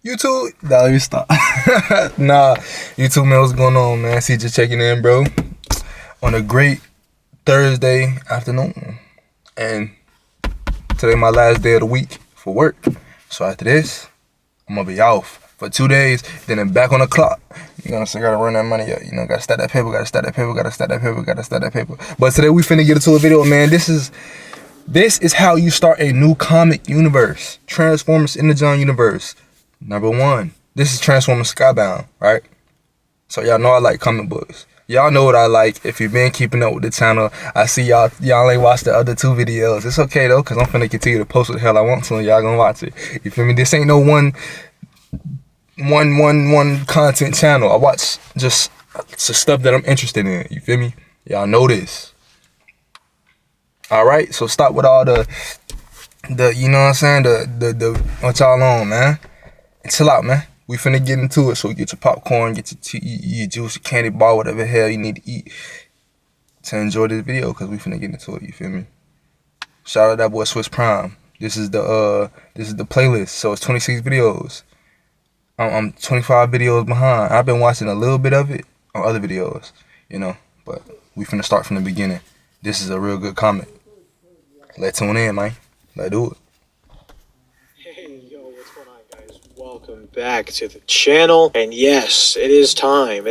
YouTube? Nah, let me stop. Nah, YouTube, man, what's going on, man? See, just checking in, bro. On a great Thursday afternoon. And today my last day of the week for work. So after this, I'm gonna be off for 2 days, then I'm back on the clock. You know what I'm saying? Gotta run that money up. You know, gotta stack that paper, gotta stack that paper, gotta stack that paper, gotta stack that paper. But today we finna get into a video, man. This is how you start a new comic universe. Transformers in the John universe. Number one, this is Transformers SkyBound, right? So y'all know I like comic books. Y'all know what I like. If you've been keeping up with the channel, I see y'all ain't watched the other 2 videos. It's okay though, cause I'm finna continue to post what the hell I want to and y'all gonna watch it. You feel me? This ain't no one content channel. I watch just stuff that I'm interested in. You feel me? Y'all know this. Alright, so stop with all the you know what I'm saying, the what y'all on, man. And chill out, man. We finna get into it. So get your popcorn, get your tea, your juice, your candy bar, whatever the hell you need to eat to enjoy this video, cause we finna get into it. You feel me? Shout out that boy Swiss Prime. This is the playlist. So it's 26 videos. I'm 25 videos behind. I've been watching a little bit of it on other videos, you know. But we finna start from the beginning. This is a real good comic. Let's tune in, man. Let's do it. Welcome back to the channel, and yes, it is time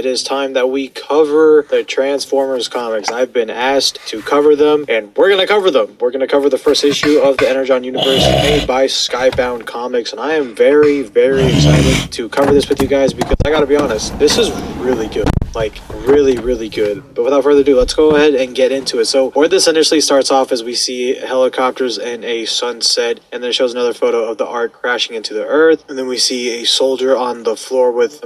that we cover the Transformers comics. I've been asked to cover them, and we're gonna cover them. We're gonna cover the first issue of the Energon universe made by SkyBound Comics, and I am very excited to cover this with you guys, because I gotta be honest, this is really good. Like, really good. But without further ado, let's go ahead and get into it. So where this initially starts off is we see helicopters and a sunset, and then it shows another photo of the Ark crashing into the earth, and then we see a soldier on the floor with,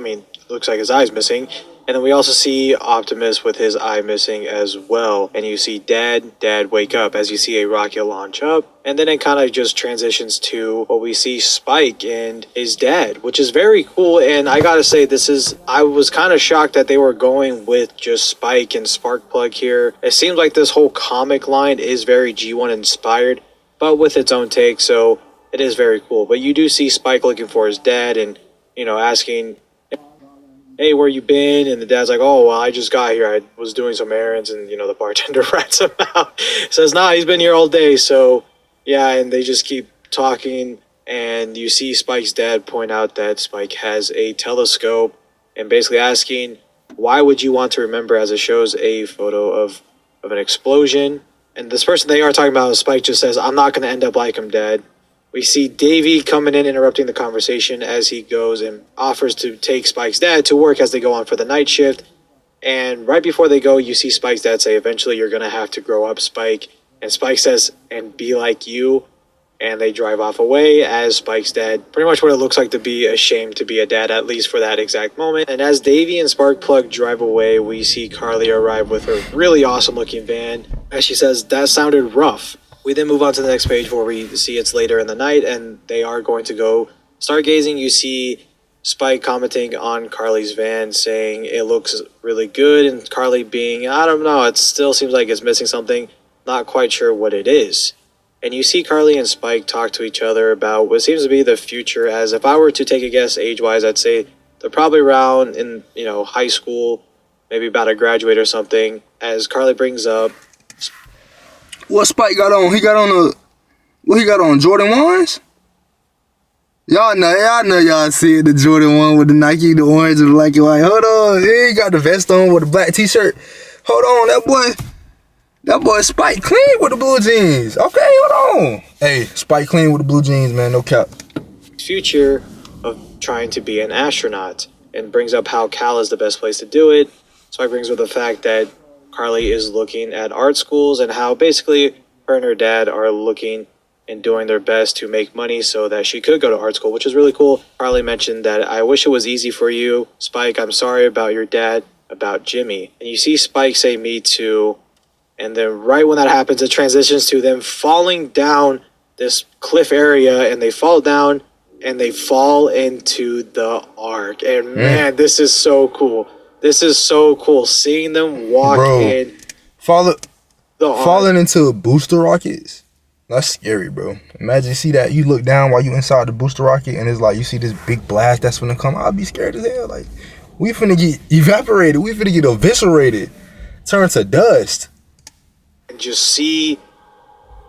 looks like his eye's missing. And then we also see Optimus with his eye missing as well. And you see Dad wake up as you see a rocket launch up. And then it kind of just transitions to what we see Spike and his dad, which is very cool. And I gotta say, I was kind of shocked that they were going with just Spike and Sparkplug here. It seems like this whole comic line is very G1 inspired, but with its own take. So it is very cool. But you do see Spike looking for his dad and, you know, asking, hey, where you been? And the dad's like, oh, well, I just got here. I was doing some errands, and, you know, the bartender rats him out. Says, nah, he's been here all day. So, yeah, and they just keep talking, and you see Spike's dad point out that Spike has a telescope, and basically asking, why would you want to remember, as it shows a photo of an explosion. And this person they are talking about, Spike, just says, I'm not going to end up like him, Dad. We see Davey coming in, interrupting the conversation as he goes and offers to take Spike's dad to work as they go on for the night shift. And right before they go, you see Spike's dad say, eventually you're going to have to grow up, Spike. And Spike says, and be like you. And they drive off away as Spike's dad, pretty much what it looks like to be ashamed to be a dad, at least for that exact moment. And as Davey and Sparkplug drive away, we see Carly arrive with her really awesome looking van. As she says, that sounded rough. We then move on to the next page where we see it's later in the night and they are going to go stargazing. You see Spike commenting on Carly's van saying it looks really good, and Carly being, I don't know, it still seems like it's missing something, not quite sure what it is. And you see Carly and Spike talk to each other about what seems to be the future, as if I were to take a guess age-wise, I'd say they're probably around in, you know, high school, maybe about to graduate or something, as Carly brings up, What Spike got on? He got on Jordan 1s? Y'all know y'all see it, the Jordan 1 with the Nike, the orange and the black and white. Hold on, he got the vest on with the black t-shirt. Hold on, that boy Spike clean with the blue jeans. Okay, hold on. Hey, Spike clean with the blue jeans, man, no cap. Future of trying to be an astronaut, and brings up how Cal is the best place to do it. Spike brings up the fact that Carly is looking at art schools and how basically her and her dad are looking and doing their best to make money so that she could go to art school, which is really cool. Carly mentioned that, I wish it was easy for you, Spike. I'm sorry about your dad, about Jimmy. And you see Spike say, me too. And then right when that happens, it transitions to them falling down this cliff area, and they fall down and they fall into the Ark. And man, this is so cool. This is so cool, seeing them walk in. Falling into booster rockets? That's scary, bro. Imagine you see that, you look down while you inside the booster rocket and it's like you see this big blast that's gonna come. I'll be scared as hell. Like, we finna get evaporated. We finna get eviscerated. Turn to dust. And just see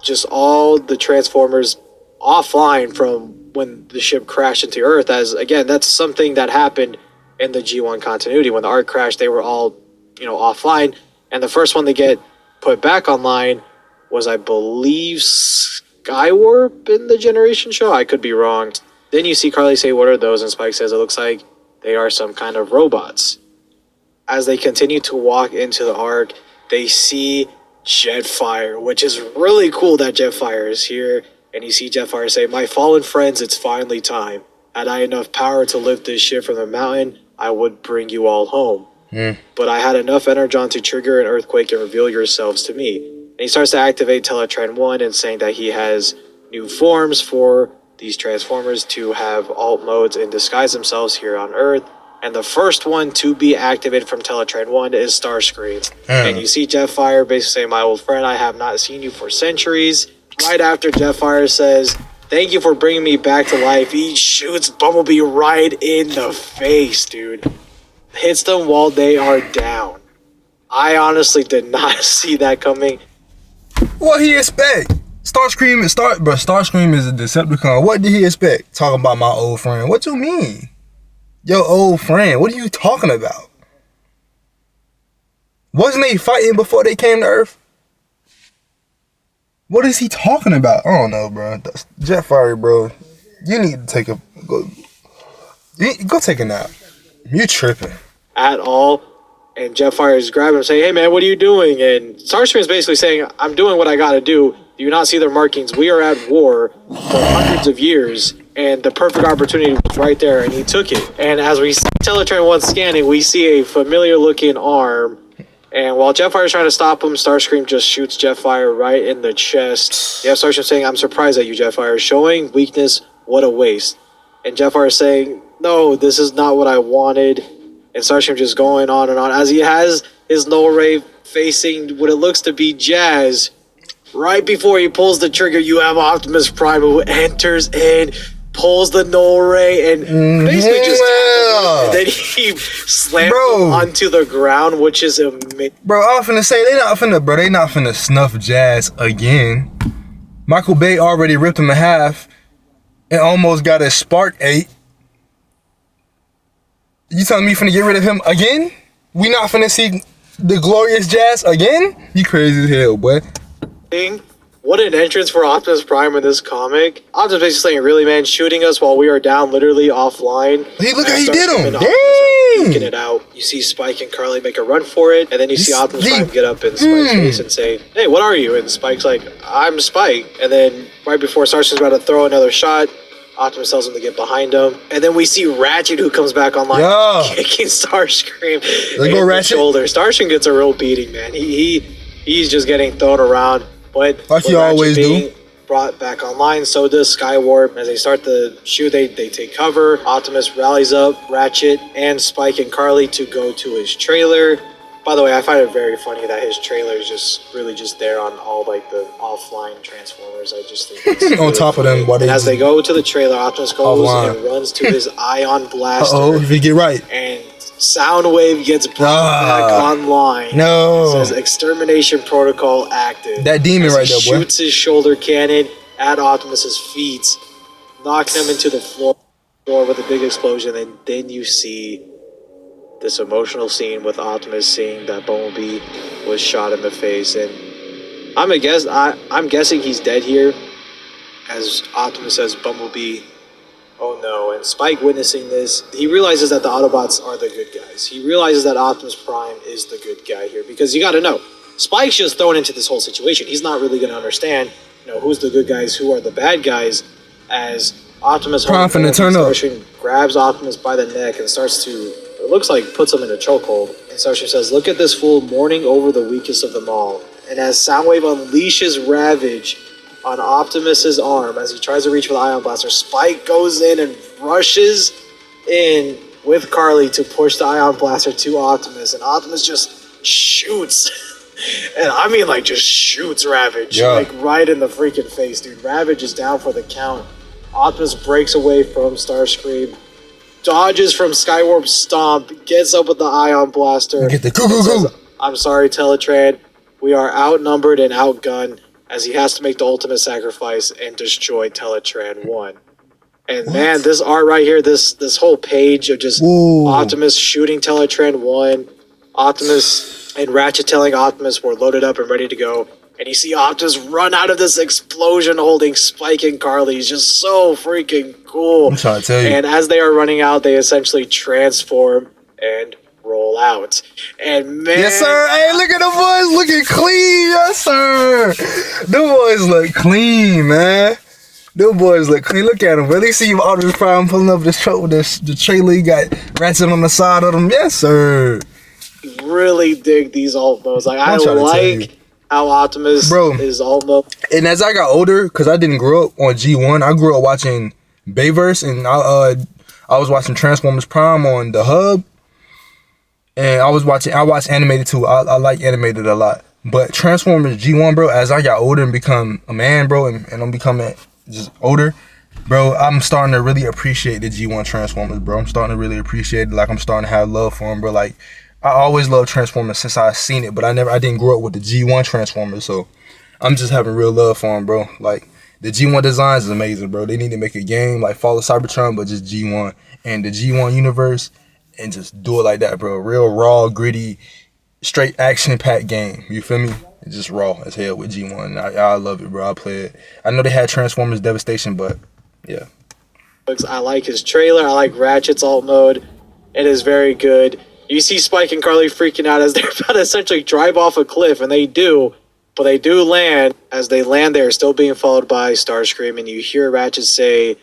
just all the Transformers offline from when the ship crashed into Earth. As again, that's something that happened in the G1 continuity. When the Ark crashed, they were all, offline. And the first one to get put back online was, I believe, Skywarp in the Generation show. I could be wrong. Then you see Carly say, "What are those?" And Spike says, "It looks like they are some kind of robots." As they continue to walk into the Ark, they see Jetfire, which is really cool that Jetfire is here. And you see Jetfire say, "My fallen friends, it's finally time. Had I enough power to lift this ship from the mountain, I would bring you all home. But I had enough energon to trigger an earthquake and reveal yourselves to me." And he starts to activate Teletran 1 and saying that he has new forms for these Transformers to have alt modes and disguise themselves here on Earth. And the first one to be activated from Teletran 1 is Starscream. And you see Jetfire basically say, "My old friend, I have not seen you for centuries." Right after Jetfire says, "Thank you for bringing me back to life," he shoots Bumblebee right in the face, dude. Hits them while they are down. I honestly did not see that coming. What he expect? Starscream is a Decepticon. What did he expect? Talking about my old friend. What you mean? Your old friend. What are you talking about? Wasn't they fighting before they came to Earth? What is he talking about? I don't know, bro. Jetfire, bro. You need to take a go take a nap. You tripping. At all. And Jetfire is grabbing him saying, "Hey man, what are you doing?" And Starscream is basically saying, "I'm doing what I gotta do. Do you not see their markings? We are at war for hundreds of years, and the perfect opportunity was right there," and he took it. And as we see Teletran 1 scanning, we see a familiar looking arm. And while Jetfire is trying to stop him, Starscream just shoots Jetfire right in the chest. You have Starscream saying, "I'm surprised at you, Jetfire. Showing weakness, what a waste." And Jetfire is saying, "No, this is not what I wanted." And Starscream just going on and on as he has his null ray facing what it looks to be Jazz. Right before he pulls the trigger, you have Optimus Prime, who enters in, pulls the null ray, and basically just tackles him. And then he slams him onto the ground, which is amazing. Bro, I was finna say, they not finna snuff Jazz again. Michael Bay already ripped him in half and almost got a Spark 8. You telling me you finna get rid of him again? We not finna see the glorious Jazz again? You crazy as hell, boy. What an entrance for Optimus Prime in this comic. Optimus basically saying, "Really, man, shooting us while we are down, literally offline." Hey, look how he did him. Dang! It out. You see Spike and Carly make a run for it, and then you see Optimus Prime get up in Spike's face and say, "Hey, what are you?" And Spike's like, "I'm Spike." And then right before Starscream's about to throw another shot, Optimus tells him to get behind him. And then we see Ratchet, who comes back online, kicking Starscream in the shoulder. Starscream gets a real beating, man. He's just getting thrown around. But like you always do. Brought back online, so does Skywarp. As they start the shoot, they take cover. Optimus rallies up Ratchet and Spike and Carly to go to his trailer. By the way, I find it very funny that his trailer is just really just there on all like the offline Transformers. I just think it's on really top funny. Of them. And as they go to the trailer, Optimus goes and runs to his Ion Blaster. If you get right. And Soundwave gets brought back online. No. It says extermination protocol active. That demon right there, boy. Shoots his shoulder cannon at Optimus's feet, knocks him into the floor with a big explosion, and then you see this emotional scene with Optimus seeing that Bumblebee was shot in the face. And I'm guessing he's dead here, as Optimus says, "Bumblebee, oh no." And Spike, witnessing this, he realizes that the Autobots are the good guys. He realizes that Optimus Prime is the good guy here, because you gotta know, Spike's just thrown into this whole situation. He's not really gonna understand, who's the good guys, who are the bad guys, as Optimus grabs Optimus by the neck and starts to, it looks like, puts him in a chokehold. And Starscream says, "Look at this fool mourning over the weakest of them all." And as Soundwave unleashes Ravage on Optimus's arm as he tries to reach for the Ion Blaster, Spike goes in and rushes in with Carly to push the Ion Blaster to Optimus, and Optimus just shoots And I mean, like, just shoots Ravage, like, right in the freaking face, dude. Ravage is down for the count. Optimus breaks away from Starscream, dodges from Skywarp's stomp, gets up with the Ion Blaster. Get the says, I'm sorry, Teletran. We are outnumbered and outgunned, as he has to make the ultimate sacrifice and destroy Teletran 1. And man, this art right here, this whole page of just Optimus shooting Teletran 1, Optimus and Ratchet telling Optimus we're loaded up and ready to go. And you see Optimus run out of this explosion holding Spike and Carly. He's just so freaking cool. I'm trying to tell you. And as they are running out, they essentially transform and roll out. And man, yes sir. Hey, look at the boys looking clean. Yes sir. The boys look clean, man. Them boys look clean. Look at them. Really see Optimus Prime pulling up this truck with the trailer. You got Ratchet on the side of them. Yes sir. Really dig these alt modes. Like, I like how Optimus is alt mode. And as I got older, because I didn't grow up on G1, I grew up watching Bayverse, and I was watching Transformers Prime on the Hub. And I watched animated too. I like animated a lot. But Transformers G1, bro, as I got older and become a man, bro, and I'm becoming just older, bro, I'm starting to really appreciate the G1 Transformers, bro. I'm starting to really appreciate it. Like, I'm starting to have love for them, bro. Like, I always loved Transformers since I seen it, but I didn't grow up with the G1 Transformers, so I'm just having real love for them, bro. Like, the G1 designs is amazing, bro. They need to make a game like Fall of Cybertron, but just G1 and the G1 universe, and just do it like that, bro. Real raw, gritty, straight action-packed game. You feel me? It's just raw as hell with G1. I love it, bro. I play it. I know they had Transformers Devastation, but yeah. I like his trailer. I like Ratchet's alt mode. It is very good. You see Spike and Carly freaking out as they're about to essentially drive off a cliff, and they do, but they do land. As they land, they are still being followed by Starscream, and you hear Ratchet say,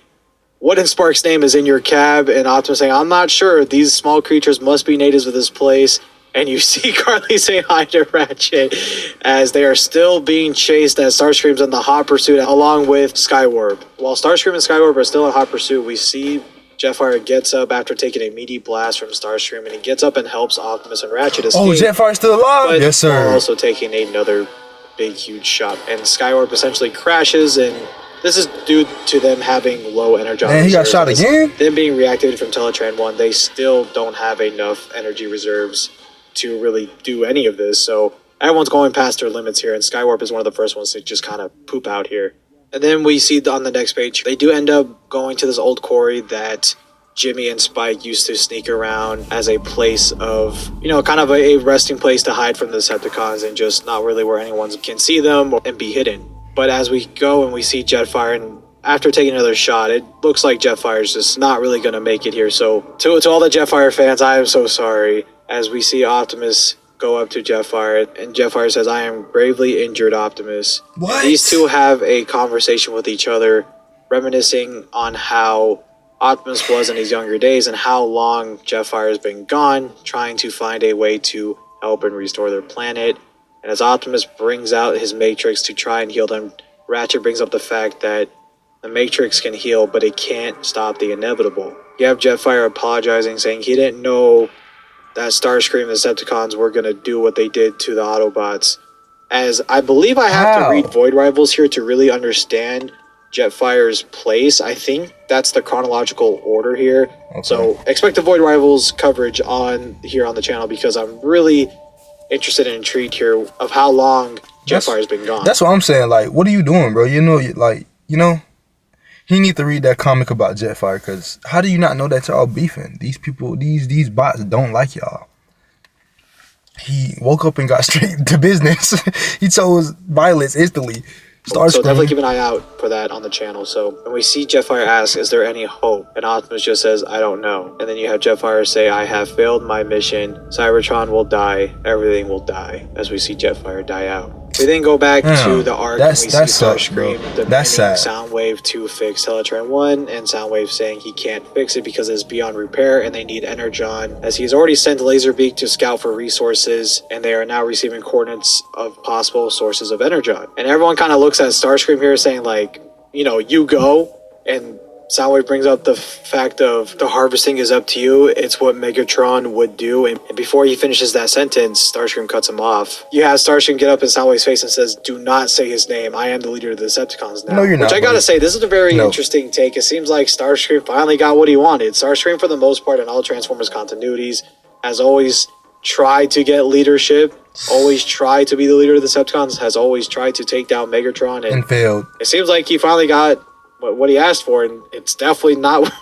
"What in Spark's name is in your cab?" And Optimus saying, "I'm not sure. These small creatures must be natives of this place." And you see Carly say hi to Ratchet as they are still being chased as Starscream's in the hot pursuit along with Skywarp. While Starscream and Skywarp are still in hot pursuit, we see Jetfire gets up after taking a meaty blast from Starscream, and he gets up and helps Optimus and Ratchet escape. Oh, Jetfire's still alive? Yes, sir. Also taking another big, huge shot. And Skywarp essentially crashes, and this is due to them having low energy. Man, he got shot again? Them being reactivated from Teletran 1, they still don't have enough energy reserves to really do any of this. So everyone's going past their limits here, and Skywarp is one of the first ones to just kind of poop out here. And then we see on the next page, they do end up going to this old quarry that Jimmy and Spike used to sneak around as a place of, you know, kind of a resting place to hide from the Decepticons and just not really where anyone can see them and be hidden. But as we go and we see Jetfire, and after taking another shot, it looks like Jetfire's just not really going to make it here. So to all the Jetfire fans, I am so sorry. As we see Optimus go up to Jetfire, and Jetfire says, "I am gravely injured, Optimus." What? These two have a conversation with each other, reminiscing on how Optimus was in his younger days and how long Jetfire has been gone, trying to find a way to help and restore their planet. And as Optimus brings out his Matrix to try and heal them, Ratchet brings up the fact that the Matrix can heal, but it can't stop the inevitable. You have Jetfire apologizing, saying he didn't know that Starscream and the Decepticons were going to do what they did to the Autobots. As I believe I have to read Void Rivals here to really understand Jetfire's place. I think that's the chronological order here. Okay. So expect the Void Rivals coverage on the channel, because I'm really interested and intrigued here of how long Jetfire's been gone. That's what I'm saying. Like, what are you doing, bro? You know, he need to read that comic about Jetfire, because how do you not know that y'all beefing? These people, these bots don't like y'all. He woke up and got straight to business. He chose violence instantly. So definitely keep an eye out for that on the channel. So when we see Jetfire ask, "Is there any hope?" and Optimus just says, "I don't know." And then you have Jetfire say, "I have failed my mission. Cybertron will die. Everything will die." As we see Jetfire die out. We then go back to the arc, and we see Starscream demanding Soundwave to fix Teletran 1, and Soundwave saying he can't fix it because it's beyond repair and they need Energon, as he's already sent Laserbeak to scout for resources, and they are now receiving coordinates of possible sources of Energon. And everyone kind of looks at Starscream here saying, like, you know, you go, and Soundwave brings up the fact of the harvesting is up to you. It's what Megatron would do. And before he finishes that sentence, Starscream cuts him off. You have Starscream get up in Soundwave's face and says, "Do not say his name. I am the leader of the Decepticons now." No, you're not. Which I gotta say, this is a very interesting take. It seems like Starscream finally got what he wanted. Starscream, for the most part, in all Transformers continuities, has always tried to get leadership, always tried to be the leader of the Decepticons, has always tried to take down Megatron, and failed. It seems like he finally got what he asked for, and it's definitely not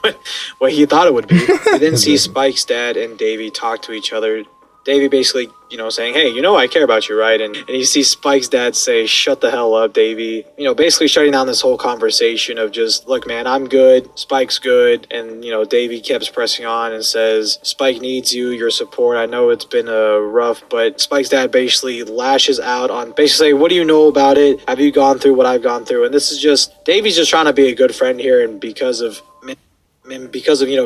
what he thought it would be. We then see Spike's dad and Davey talk to each other. Davey basically, saying, "Hey, I care about you, right?" And you see Spike's dad say, "Shut the hell up, Davey." Basically shutting down this whole conversation of just, "Look, man, I'm good. Spike's good." And, Davey keeps pressing on and says, "Spike needs you, your support. I know it's been rough," but Spike's dad basically lashes out on basically saying, "What do you know about it? Have you gone through what I've gone through?" And this is just, Davey's just trying to be a good friend here, and because of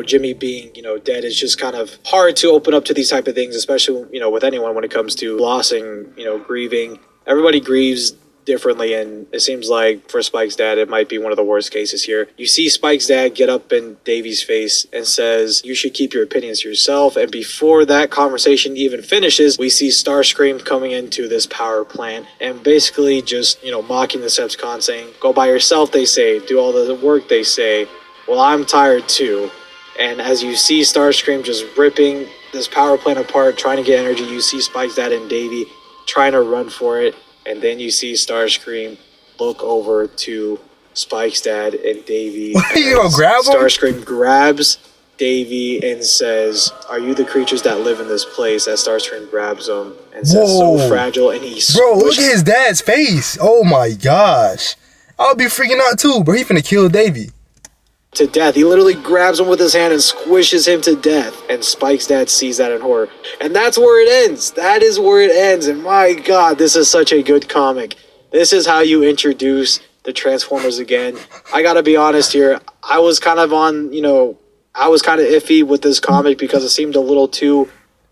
Jimmy being dead, it's just kind of hard to open up to these type of things, especially with anyone when it comes to lossing, grieving. Everybody grieves differently, and it seems like for Spike's dad it might be one of the worst cases here. You see Spike's dad get up in Davy's face and says, "You should keep your opinions to yourself." And before that conversation even finishes, we see Starscream coming into this power plant and basically just mocking the Decepticons, saying, "Go by yourself," they say, "do all the work," they say. "Well, I'm tired too." And as you see Starscream just ripping this power plant apart, trying to get energy, you see Spike's dad and Davey trying to run for it. And then you see Starscream look over to Spike's dad and Davey. You gonna grab him? Starscream grabs Davey and says, "Are you the creatures that live in this place?" As Starscream grabs him and says, "So fragile." And he look at his dad's face. Oh my gosh. I would be freaking out too, bro. He finna kill Davey to death. He literally grabs him with his hand and squishes him to death. And Spike's dad sees that in horror. And that's where it ends. That is where it ends. And my God, this is such a good comic. This is how you introduce the Transformers again. I gotta be honest here. I was kind of iffy with this comic because it seemed a little too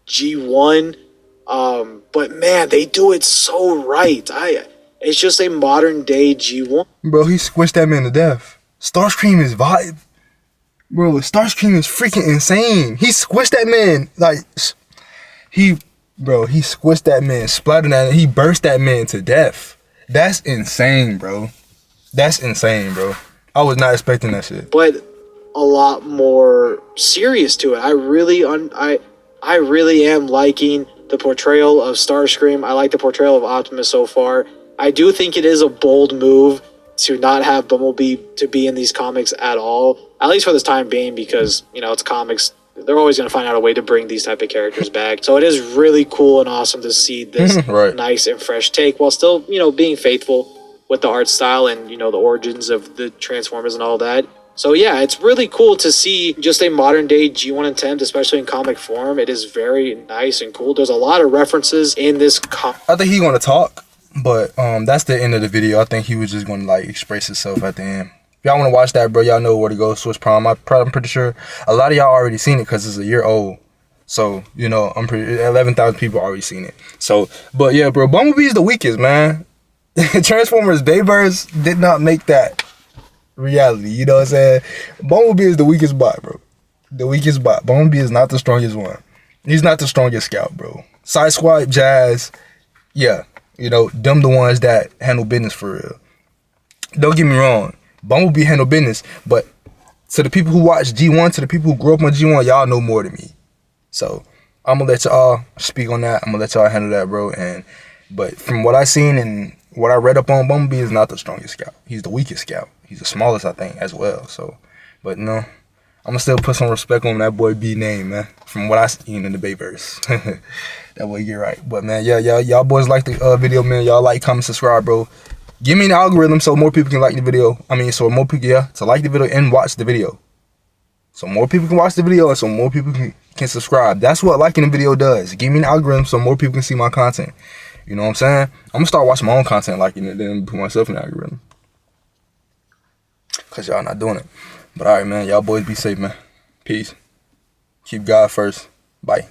G1. But man, they do it so right. It's just a modern day G1. Bro, he squished that man to death. Starscream is vibe. Bro, Starscream is freaking insane. He squished that man. He squished that man, splattered that, he burst that man to death. That's insane, bro. That's insane, bro. I was not expecting that shit. But a lot more serious to it. I really am liking the portrayal of Starscream. I like the portrayal of Optimus so far. I do think it is a bold move to not have Bumblebee to be in these comics at all, at least for this time being, because it's comics. They're always going to find out a way to bring these type of characters back. So it is really cool and awesome to see this nice and fresh take, while still being faithful with the art style and the origins of the Transformers and all that. So yeah, it's really cool to see just a modern day G1 attempt, especially in comic form. It is very nice and cool. There's a lot of references in this I think he's going to talk. But that's the end of the video. I think he was just going to express himself at the end. If y'all want to watch that, bro, y'all know where to go. Switch Prime. I'm pretty sure a lot of y'all already seen it because it's a year old. So, I'm pretty 11,000 people already seen it. So, but yeah, bro, Bumblebee is the weakest, man. Transformers Bayverse did not make that reality. You know what I'm saying? Bumblebee is the weakest bot, bro. The weakest bot. Bumblebee is not the strongest one. He's not the strongest scout, bro. Side Squad, Jazz, yeah. Them the ones that handle business for real. Don't get me wrong. Bumblebee handle business. But to the people who watch G1, to the people who grew up on G1, y'all know more than me. So, I'm going to let y'all speak on that. I'm going to let y'all handle that, bro. But from what I seen and what I read up on, Bumblebee is not the strongest scout. He's the weakest scout. He's the smallest, I think, as well. So, but no, I'm going to still put some respect on that boy B name, man. From what I seen in the Bayverse. That way you're right. But man, yeah, y'all boys like the video, man. Y'all like, comment, subscribe, bro. Give me an algorithm so more people can like the video. So more people, to like the video and watch the video. So more people can watch the video and so more people can subscribe. That's what liking the video does. Give me an algorithm so more people can see my content. You know what I'm saying? I'm going to start watching my own content, liking it, then put myself in the algorithm. Because y'all not doing it. But alright, man. Y'all boys be safe, man. Peace. Keep God first. Bye.